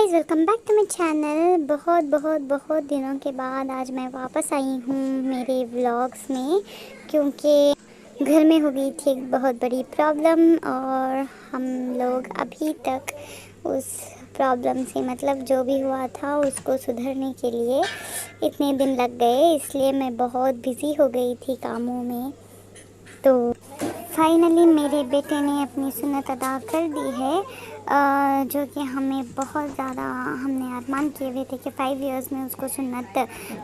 Guys, welcome back to my channel. बहुत बहुत बहुत दिनों के बाद आज मैं वापस आई हूँ मेरे व्लॉग्स में, क्योंकि घर में हो गई थी एक बहुत बड़ी प्रॉब्लम और हम लोग अभी तक उस प्रॉब्लम से मतलब जो भी हुआ था उसको सुधरने के लिए इतने दिन लग गए, इसलिए मैं बहुत बिज़ी हो गई थी कामों में। तो फाइनली मेरे बेटे ने अपनी सुन्नत अदा कर दी है, जो कि हमें बहुत ज़्यादा हमने अरमान किए हुए थे कि 5 इयर्स में उसको सुन्नत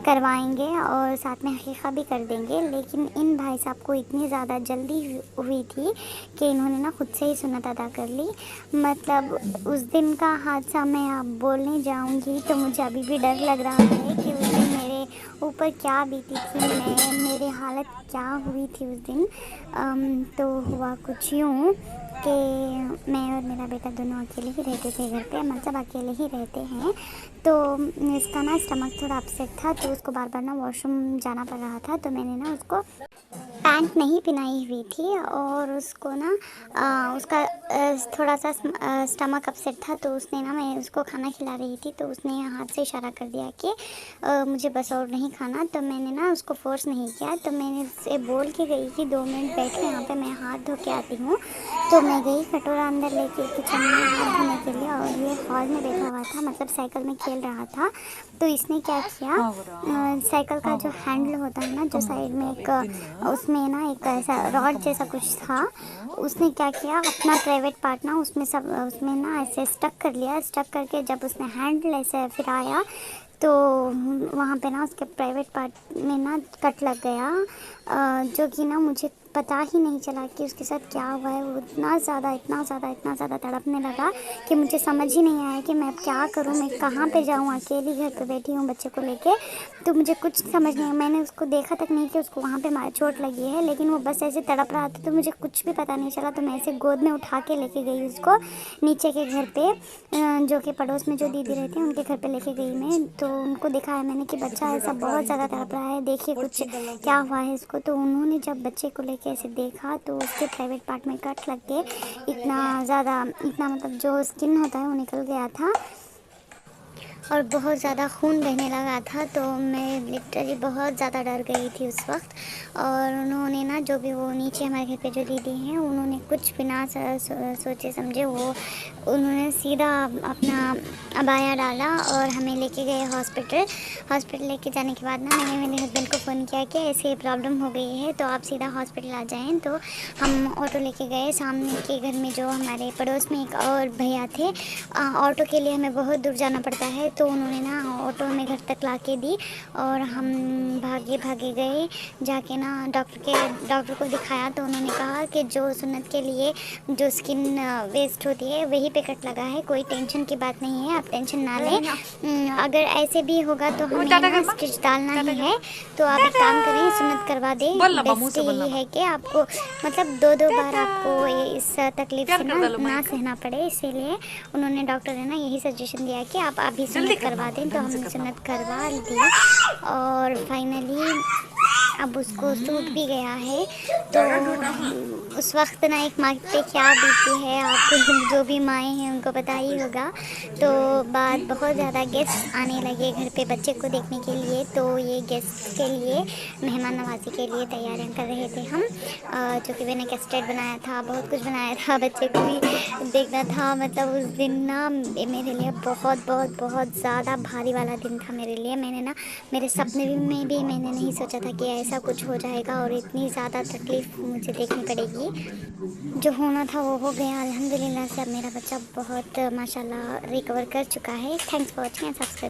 करवाएंगे और साथ में हकीक़ा भी कर देंगे। लेकिन इन भाई साहब को इतनी ज़्यादा जल्दी हुई थी कि इन्होंने ना खुद से ही सुन्नत अदा कर ली। मतलब उस दिन का हादसा मैं अब बोलने जाऊंगी तो मुझे अभी भी डर लग रहा है कि उस दिन मेरे ऊपर क्या बीती थी, मेरी हालत क्या हुई थी उस दिन। तो हुआ कुछ यूँ कि मैं और मेरा बेटा दोनों अकेले ही रहते थे घर पे, मतलब अकेले ही रहते हैं। तो इसका ना स्टमक थोड़ा अपसेट था, तो उसको बार बार ना वॉशरूम जाना पड़ रहा था। तो मैंने ना उसको पैंट नहीं पहनाई हुई थी और उसको ना उसका थोड़ा सा स्टमक अपसेट था। तो उसने ना, मैं उसको खाना खिला रही थी तो उसने हाथ से इशारा कर दिया कि मुझे बस और नहीं खाना। तो मैंने ना उसको फोर्स नहीं किया, तो मैंने उससे बोल के गई कि 2 मिनट बैठो यहाँ पे, मैं हाथ धो के आती हूँ। तो मैं गई कटोरा अंदर लेके किचन में हाथ धोने के लिए, और ये हॉल में बैठा हुआ था, मतलब साइकिल में खेल रहा था। तो इसने क्या किया, साइकिल का जो हैंडल होता है ना, जो साइड में एक उसमें ना एक ऐसा रॉड जैसा कुछ था, उसने क्या किया अपना प्राइवेट पार्ट ना उसमें ना ऐसे स्टक कर लिया। स्टक करके जब उसने हैंडल ऐसे फिराया तो वहाँ पे ना उसके प्राइवेट पार्ट में ना कट लग गया, जो कि ना मुझे पता ही नहीं चला कि उसके साथ क्या हुआ है। वो इतना ज़्यादा तड़पने लगा कि मुझे समझ ही नहीं आया कि मैं अब क्या करूं, मैं कहाँ पे जाऊं, अकेली घर पे बैठी हूँ बच्चे को लेके। तो मुझे कुछ समझ नहीं आया, मैंने उसको देखा तक नहीं कि उसको वहाँ पे चोट लगी है, लेकिन वो बस ऐसे तड़प रहा था। तो मुझे कुछ भी पता नहीं चला, तो मैं ऐसे गोद में उठा के लेके गई उसको नीचे के घर पे, जो कि पड़ोस में जो दीदी रहती हैं उनके घर पे लेके गई मैं। तो उनको दिखाया मैंने कि बच्चा ऐसा बहुत ज़्यादा तड़प रहा है, देखिए कुछ क्या हुआ है इसको। तो उन्होंने जब बच्चे को लेके ऐसे देखा तो उसके प्राइवेट पार्ट में कट लग के इतना मतलब जो स्किन होता है वो निकल गया था और बहुत ज़्यादा खून बहने लगा था। तो मैं लिटरली बहुत ज़्यादा डर गई थी उस वक्त। और उन्होंने ना, जो भी वो नीचे हमारे घर पे जो दीदी हैं, उन्होंने कुछ बिना सोचे समझे उन्होंने सीधा अपना अबाया डाला और हमें लेके गए हॉस्पिटल लेके जाने के बाद ना मैंने मेरे हस्बैंड को फ़ोन किया कि ऐसे प्रॉब्लम हो गई है तो आप सीधा हॉस्पिटल आ जाएं। तो हम ऑटो लेके गए। सामने के घर में जो हमारे पड़ोस में एक और भैया थे, ऑटो के लिए हमें बहुत दूर जाना पड़ता है, तो उन्होंने ना ऑटो में घर तक ला के दी और हम भागे गए। जाके ना डॉक्टर को दिखाया तो उन्होंने कहा कि जो सुन्नत के लिए जो स्किन वेस्ट होती है वही पे कट लगा है, कोई टेंशन की बात नहीं है, आप टेंशन ना लें। अगर ऐसे भी होगा तो हमें ना स्टिच डालना ही है, तो आप एक काम करें, सुन्नत करवा दें। बेस्ट यही है कि आपको मतलब 2-2 बार आपको इस तकलीफ से ना सहना पड़े, इसीलिए उन्होंने डॉक्टर ने ना यही सजेशन दिया कि आप अभी सुन्नत करवा दें। तो हमने सुन्नत करवा दी और फाइनली अब उसको सूट भी गया है। तो उस वक्त ना एक माँ पे क्या बीती है, आपको जो भी माएँ हैं उनको पता ही होगा। तो बाद बहुत ज़्यादा गेस्ट आने लगे घर पे बच्चे को देखने के लिए। तो ये गेस्ट के लिए मेहमान नवाजी के लिए तैयारियां कर रहे थे हम, जो कि मैंने कैस्टेड बनाया था, बहुत कुछ बनाया था, बच्चे को भी देखना था। मतलब उस दिन ना मेरे लिए बहुत ज़्यादा भारी वाला दिन था मेरे लिए। मैंने ना मेरे सपने में भी मैंने नहीं सोचा था कि ऐसा कुछ हो जाएगा और इतनी ज़्यादा तकलीफ़ मुझे देखनी पड़ेगी। जो होना था वो हो गया अल्हम्दुलिल्लाह से। अब मेरा बच्चा बहुत माशाल्लाह रिकवर कर चुका है। Thanks for watching and subscribe.